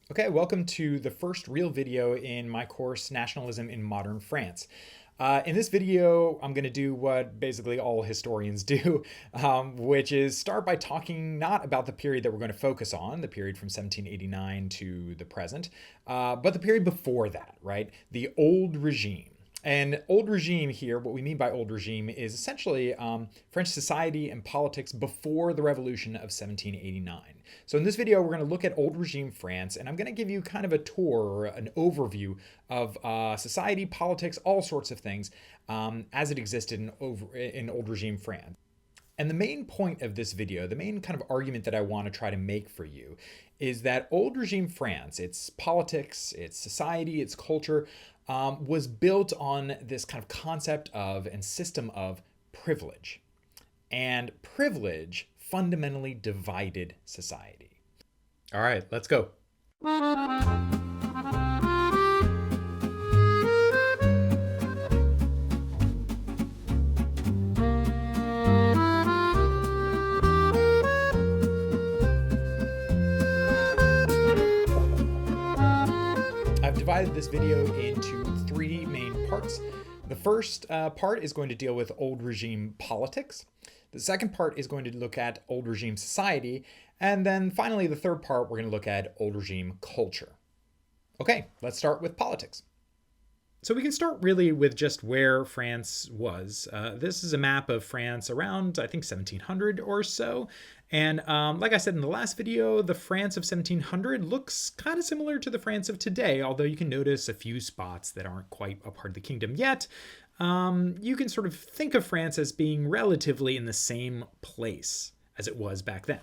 Okay, welcome to the first real video in my course, Nationalism in Modern France. In this video, I'm going to do what basically all historians do, which is start by talking not about the period that we're going to focus on, the period from 1789 to the present, but the period before that, right? The old regime. And old regime here, what we mean by old regime is essentially French society and politics before the revolution of 1789. So in this video, we're going to look at old regime France, and I'm going to give you kind of a tour or an overview of society, politics, all sorts of things as it existed in old regime France. And the main point of this video, the main kind of argument that I want to try to make for you is that old regime France, its politics, its society, its culture, was built on this kind of concept of and system of privilege. And privilege fundamentally divided society. All right, let's go. I've divided this video into three main parts. The first part is going to deal with old regime politics. The second part is going to look at old regime society. And then finally, the third part, we're going to look at old regime culture. Okay, let's start with politics. So we can start really with just where France was. This is a map of France around, I think, 1700 or so. And like I said in the last video, the France of 1700 looks kind of similar to the France of today, although you can notice a few spots that aren't quite a part of the kingdom yet. You can sort of think of France as being relatively in the same place as it was back then.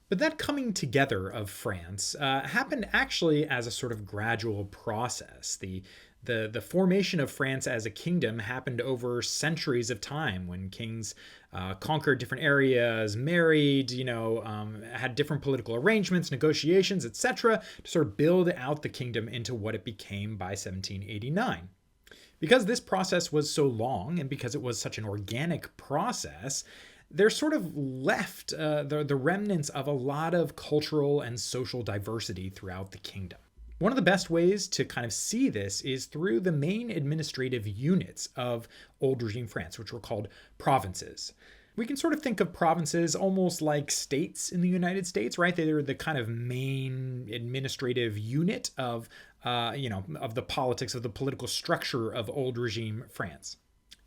But that coming together of France happened actually as a sort of gradual process. The formation of France as a kingdom happened over centuries of time when kings conquered different areas, married, had different political arrangements, negotiations, etc., to sort of build out the kingdom into what it became by 1789. Because this process was so long and because it was such an organic process, they're sort of left the remnants of a lot of cultural and social diversity throughout the kingdom. One of the best ways to kind of see this is through the main administrative units of old regime France, which were called provinces. We can sort of think of provinces almost like states in the United States, right? They're the kind of main administrative unit of the politics, of the political structure of old regime France.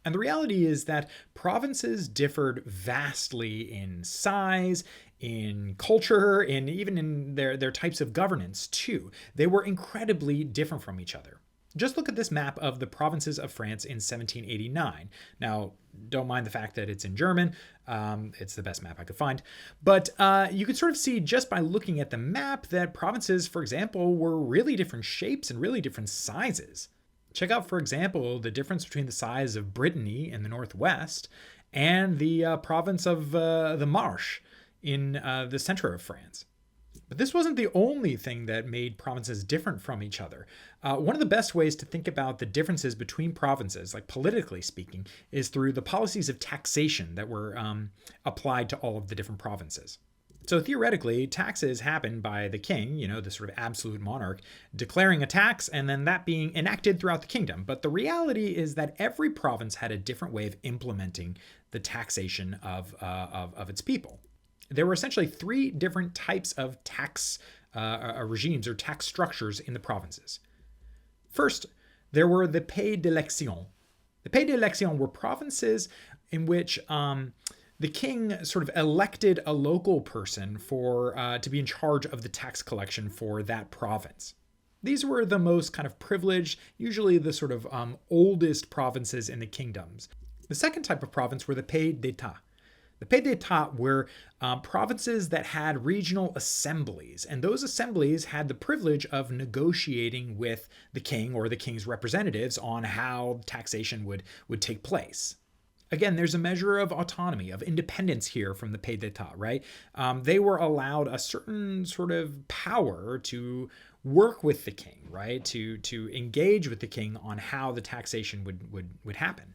And the reality is that provinces differed vastly in size, in culture, and even in their types of governance too. They were incredibly different from each other. Just look at this map of the provinces of France in 1789. Now, don't mind the fact that it's in German. It's the best map I could find. But you can sort of see just by looking at the map that provinces, for example, were really different shapes and really different sizes. Check out, for example, the difference between the size of Brittany in the northwest and the province of the Marche in the center of France. But this wasn't the only thing that made provinces different from each other. One of the best ways to think about the differences between provinces, like politically speaking, is through the policies of taxation that were applied to all of the different provinces. So theoretically, taxes happen by the king, the sort of absolute monarch, declaring a tax and then that being enacted throughout the kingdom. But the reality is that every province had a different way of implementing the taxation of its people. There were essentially three different types of tax regimes or tax structures in the provinces. First, there were the pays d'élection. The pays d'élection were provinces in which the king sort of elected a local person to be in charge of the tax collection for that province. These were the most kind of privileged, usually the sort of oldest provinces in the kingdoms. The second type of province were the pays d'etat. The pays d'etat were provinces that had regional assemblies, and those assemblies had the privilege of negotiating with the king or the king's representatives on how taxation would take place. Again, there's a measure of autonomy, of independence here from the pays d'etat, right? They were allowed a certain sort of power to work with the king, right? To engage with the king on how the taxation would happen.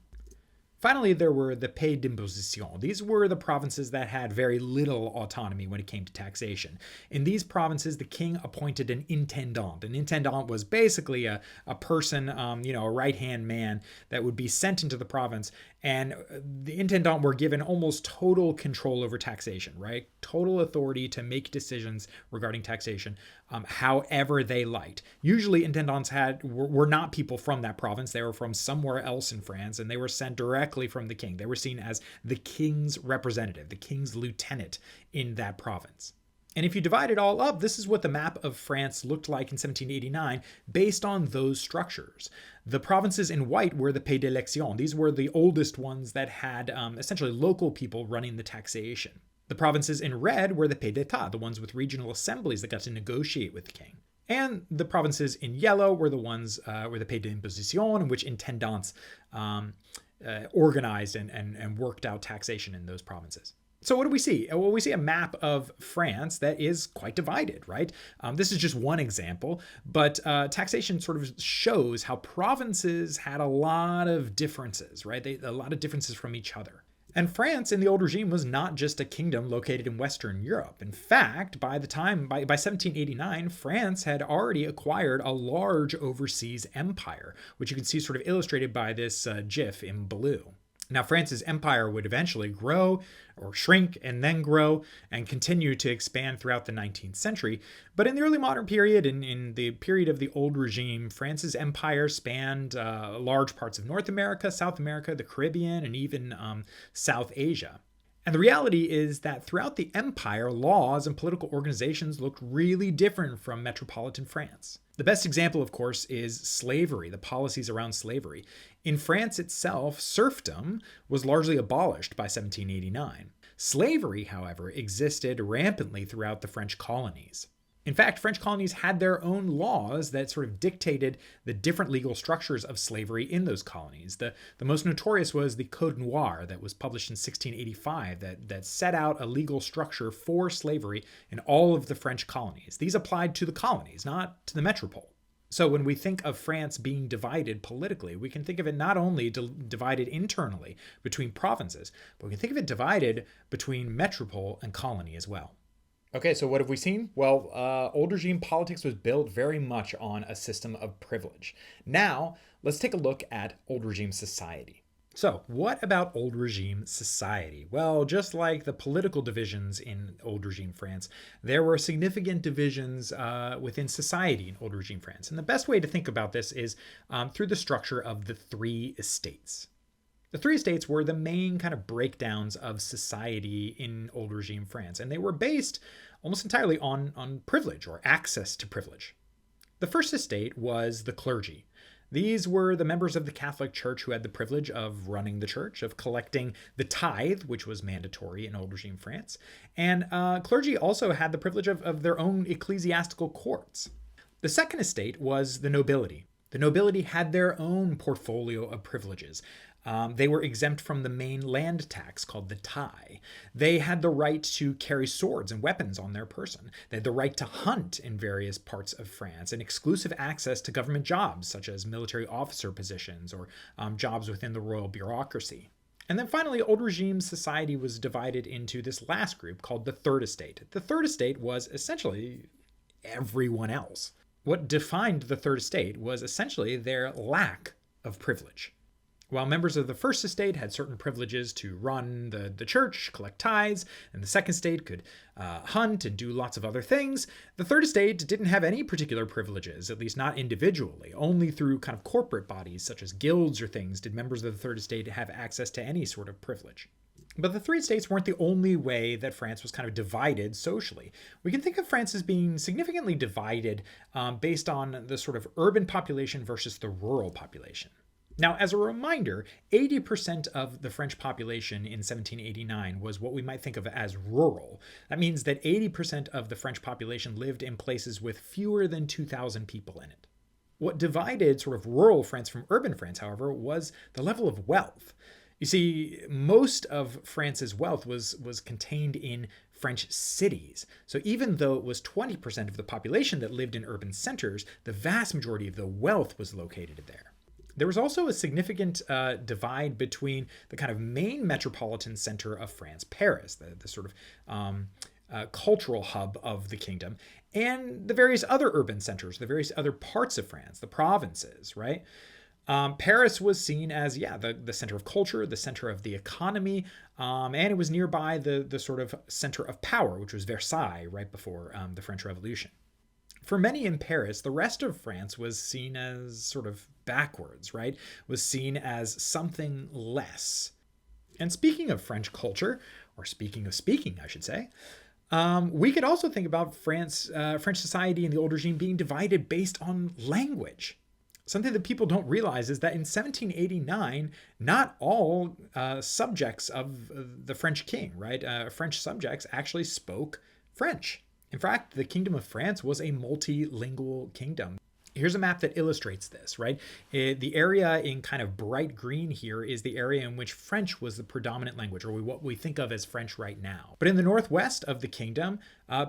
Finally, there were the pays d'imposition. These were the provinces that had very little autonomy when it came to taxation. In these provinces, the king appointed an intendant. An intendant was basically a person, a right-hand man that would be sent into the province, and the intendant were given almost total control over taxation, right? Total authority to make decisions regarding taxation, however they liked. Usually, intendants were not people from that province. They were from somewhere else in France, and they were sent directly from the king. They were seen as the king's representative, the king's lieutenant in that province. And if you divide it all up, this is what the map of France looked like in 1789 based on those structures. The provinces in white were the pays d'élection. These were the oldest ones that had essentially local people running the taxation. The provinces in red were the pays d'État, the ones with regional assemblies that got to negotiate with the king. And the provinces in yellow were the ones were the pays d'imposition, in which intendants organized and worked out taxation in those provinces. So what do we see? Well, we see a map of France that is quite divided, right? This is just one example, but taxation sort of shows how provinces had a lot of differences, right? A lot of differences from each other. And France in the old regime was not just a kingdom located in Western Europe. In fact, by 1789, France had already acquired a large overseas empire, which you can see sort of illustrated by this GIF in blue. Now, France's empire would eventually grow or shrink and then grow and continue to expand throughout the 19th century. But in the early modern period, in the period of the old regime, France's empire spanned large parts of North America, South America, the Caribbean, and even South Asia. And the reality is that throughout the empire, laws and political organizations looked really different from metropolitan France. The best example, of course, is slavery, the policies around slavery. In France itself, serfdom was largely abolished by 1789. Slavery, however, existed rampantly throughout the French colonies. In fact, French colonies had their own laws that sort of dictated the different legal structures of slavery in those colonies. The most notorious was the Code Noir that was published in 1685 that set out a legal structure for slavery in all of the French colonies. These applied to the colonies, not to the metropole. So when we think of France being divided politically, we can think of it not only divided internally between provinces, but we can think of it divided between metropole and colony as well. Okay, so what have we seen? Well, old regime politics was built very much on a system of privilege. Now, let's take a look at old regime society. So, what about old regime society? Well, just like the political divisions in old regime France, there were significant divisions within society in old regime France. And the best way to think about this is through the structure of the three estates. The three estates were the main kind of breakdowns of society in old regime France, and they were based almost entirely on privilege or access to privilege. The first estate was the clergy. These were the members of the Catholic Church who had the privilege of running the church, of collecting the tithe, which was mandatory in old regime France. And clergy also had the privilege of their own ecclesiastical courts. The second estate was the nobility. The nobility had their own portfolio of privileges. They were exempt from the main land tax called the taille. They had the right to carry swords and weapons on their person. They had the right to hunt in various parts of France and exclusive access to government jobs, such as military officer positions or jobs within the royal bureaucracy. And then finally, old regime society was divided into this last group called the third estate. The third estate was essentially everyone else. What defined the third estate was essentially their lack of privilege. While members of the first estate had certain privileges to run the church, collect tithes, and the second estate could hunt and do lots of other things, the third estate didn't have any particular privileges, at least not individually. Only through kind of corporate bodies such as guilds or things did members of the third estate have access to any sort of privilege. But the three estates weren't the only way that France was kind of divided socially. We can think of France as being significantly divided based on the sort of urban population versus the rural population. Now, as a reminder, 80% of the French population in 1789 was what we might think of as rural. That means that 80% of the French population lived in places with fewer than 2,000 people in it. What divided sort of rural France from urban France, however, was the level of wealth. You see, most of France's wealth was contained in French cities. So even though it was 20% of the population that lived in urban centers, the vast majority of the wealth was located there. There was also a significant divide between the kind of main metropolitan center of France, Paris, the sort of cultural hub of the kingdom, and the various other urban centers, the various other parts of France, the provinces, right? Paris was seen as, the center of culture, the center of the economy, and it was nearby the sort of center of power, which was Versailles right before the French Revolution. For many in Paris, the rest of France was seen as sort of backwards, right? Was seen as something less. And speaking of French culture, or speaking of speaking, I should say, we could also think about French society in the old regime being divided based on language. Something that people don't realize is that in 1789, not all subjects of the French king, right? French subjects actually spoke French. In fact, the Kingdom of France was a multilingual kingdom. Here's a map that illustrates this, right? The area in kind of bright green here is the area in which French was the predominant language, or what we think of as French right now. But in the northwest of the kingdom,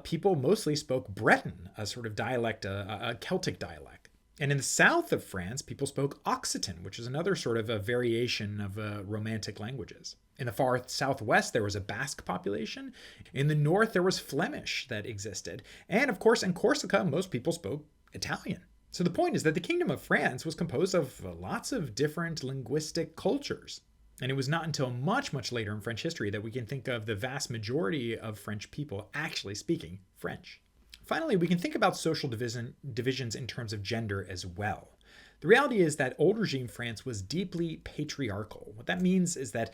people mostly spoke Breton, a sort of dialect, a Celtic dialect. And in the south of France, people spoke Occitan, which is another sort of a variation of Romantic languages. In the far southwest, there was a Basque population. In the north, there was Flemish that existed. And of course, in Corsica, most people spoke Italian. So the point is that the Kingdom of France was composed of lots of different linguistic cultures. And it was not until much, much later in French history that we can think of the vast majority of French people actually speaking French. Finally, we can think about social divisions in terms of gender as well. The reality is that old regime France was deeply patriarchal. What that means is that,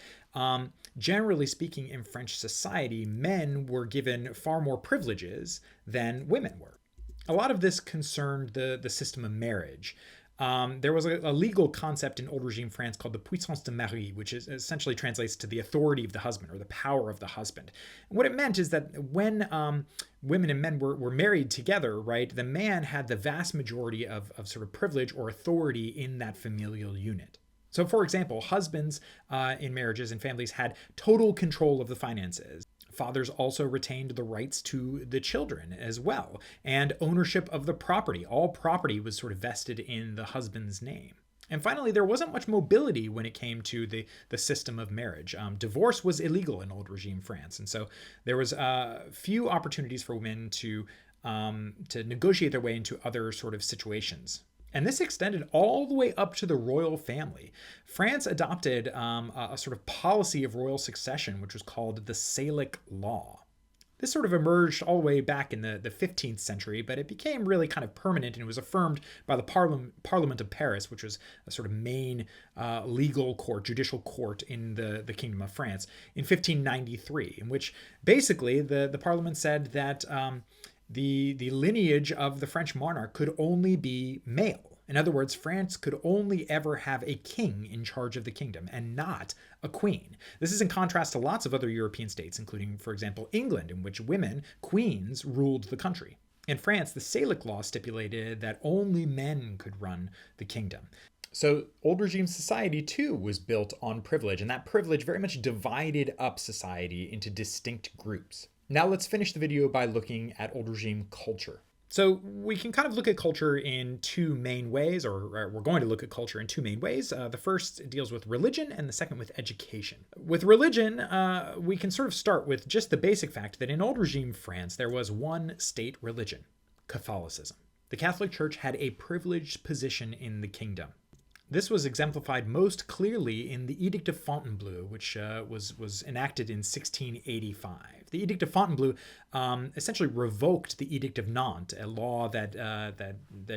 generally speaking, in French society, men were given far more privileges than women were. A lot of this concerned the system of marriage. There was a legal concept in old regime France called the puissance de mari, which essentially translates to the authority of the husband or the power of the husband. And what it meant is that when women and men were married together, right, the man had the vast majority of sort of privilege or authority in that familial unit. So, for example, husbands in marriages and families had total control of the finances. Fathers also retained the rights to the children as well, and ownership of the property. All property was sort of vested in the husband's name. And finally, there wasn't much mobility when it came to the system of marriage. Divorce was illegal in old regime France, and so there was few opportunities for women to negotiate their way into other sort of situations. And this extended all the way up to the royal family. France adopted a sort of policy of royal succession, which was called the Salic Law. This sort of emerged all the way back in the 15th century, but it became really kind of permanent, and it was affirmed by the Parliament of Paris, which was a sort of main legal court, judicial court in the Kingdom of France, in 1593, in which basically the Parliament said that the lineage of the French monarch could only be male. In other words, France could only ever have a king in charge of the kingdom and not a queen. This is in contrast to lots of other European states, including, for example, England, in which women, queens, ruled the country. In France, the Salic Law stipulated that only men could run the kingdom. So old regime society, too, was built on privilege, and that privilege very much divided up society into distinct groups. Now let's finish the video by looking at old regime culture. So we can kind of look at culture in two main ways, or we're going to look at culture in two main ways. The first deals with religion and the second with education. With religion, we can sort of start with just the basic fact that in old regime France, there was one state religion, Catholicism. The Catholic Church had a privileged position in the kingdom. This was exemplified most clearly in the Edict of Fontainebleau, which was enacted in 1685. The Edict of Fontainebleau essentially revoked the Edict of Nantes, a law that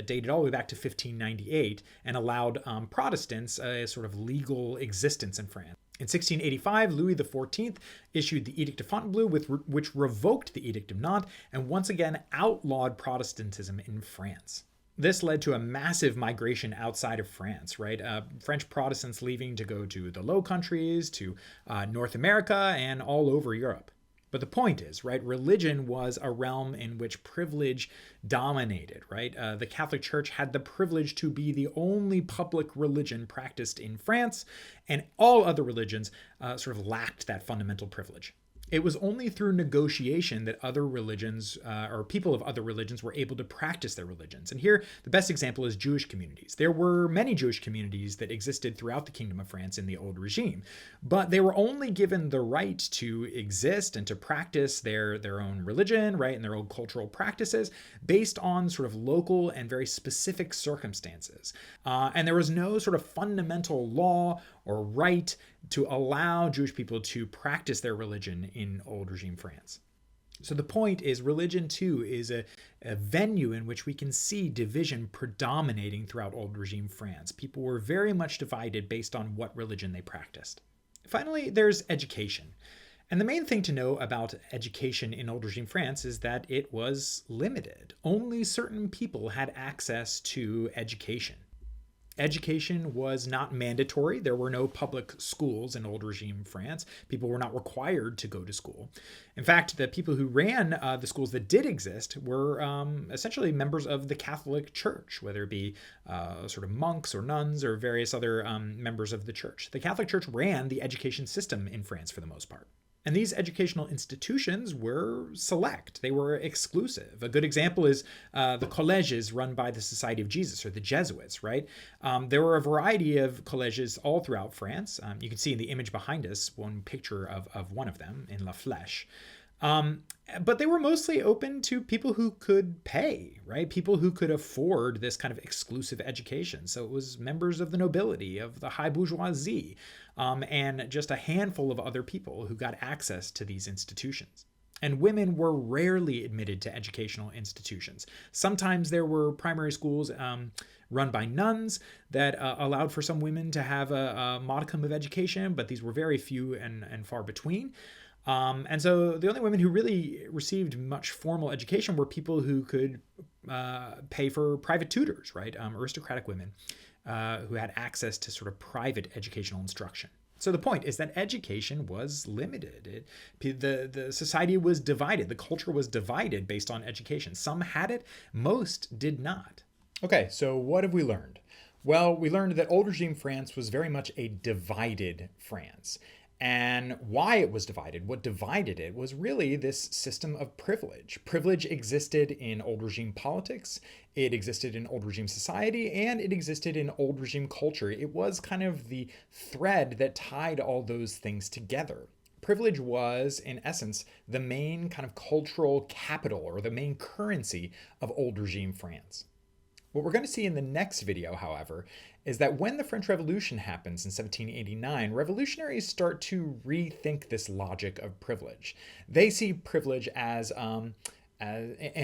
dated all the way back to 1598 and allowed Protestants a sort of legal existence in France. In 1685, Louis XIV issued the Edict of Fontainebleau, which revoked the Edict of Nantes and once again outlawed Protestantism in France. This led to a massive migration outside of France, right? French Protestants leaving to go to the Low Countries, to North America, and all over Europe. But the point is, right, religion was a realm in which privilege dominated, right? The Catholic Church had the privilege to be the only public religion practiced in France, and all other religions sort of lacked that fundamental privilege. It was only through negotiation that other religions or people of other religions were able to practice their religions. And here, the best example is Jewish communities. There were many Jewish communities that existed throughout the Kingdom of France in the old regime, but they were only given the right to exist and to practice their own religion, right, and their own cultural practices based on sort of local and very specific circumstances. And there was no sort of fundamental law or right to allow Jewish people to practice their religion in old regime France. So the point is, religion too is a venue in which we can see division predominating throughout old regime France. People were very much divided based on what religion they practiced. Finally, there's education. And the main thing to know about education in old regime France is that it was limited. Only certain people had access to education. Education was not mandatory. There were no public schools in old regime France. People were not required to go to school. In fact, the people who ran the schools that did exist were essentially members of the Catholic Church, whether it be sort of monks or nuns or various other members of the church. The Catholic Church ran the education system in France for the most part. And these educational institutions were select. They were exclusive. A good example is the colleges run by the Society of Jesus, or the Jesuits, right? There were a variety of colleges all throughout France. You can see in the image behind us one picture of one of them in La Flèche. But they were mostly open to people who could pay, right? People who could afford this kind of exclusive education. So it was members of the nobility, of the high bourgeoisie, and just a handful of other people who got access to these institutions. And women were rarely admitted to educational institutions. Sometimes there were primary schools run by nuns that allowed for some women to have a modicum of education, but these were very few and far between. And so the only women who really received much formal education were people who could pay for private tutors, right? Aristocratic women who had access to sort of private educational instruction. So the point is that education was limited. The society was divided. The culture was divided based on education. Some had it, most did not. Okay, so what have we learned? Well, we learned that old regime France was very much a divided France. And why it was divided, what divided it, was really this system of privilege. Privilege existed in old regime politics, it existed in old regime society, and it existed in old regime culture. It was kind of the thread that tied all those things together. Privilege was, in essence, the main kind of cultural capital or the main currency of old regime France. What we're going to see in the next video, however, is that when the French Revolution happens in 1789, revolutionaries start to rethink this logic of privilege. They see privilege as and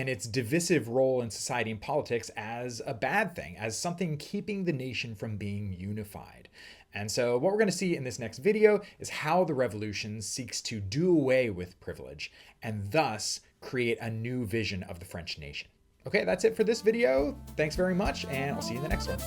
its divisive role in society and politics as a bad thing, as something keeping the nation from being unified. And so what we're going to see in this next video is how the revolution seeks to do away with privilege and thus create a new vision of the French nation. Okay, that's it for this video. Thanks very much, and I'll see you in the next one.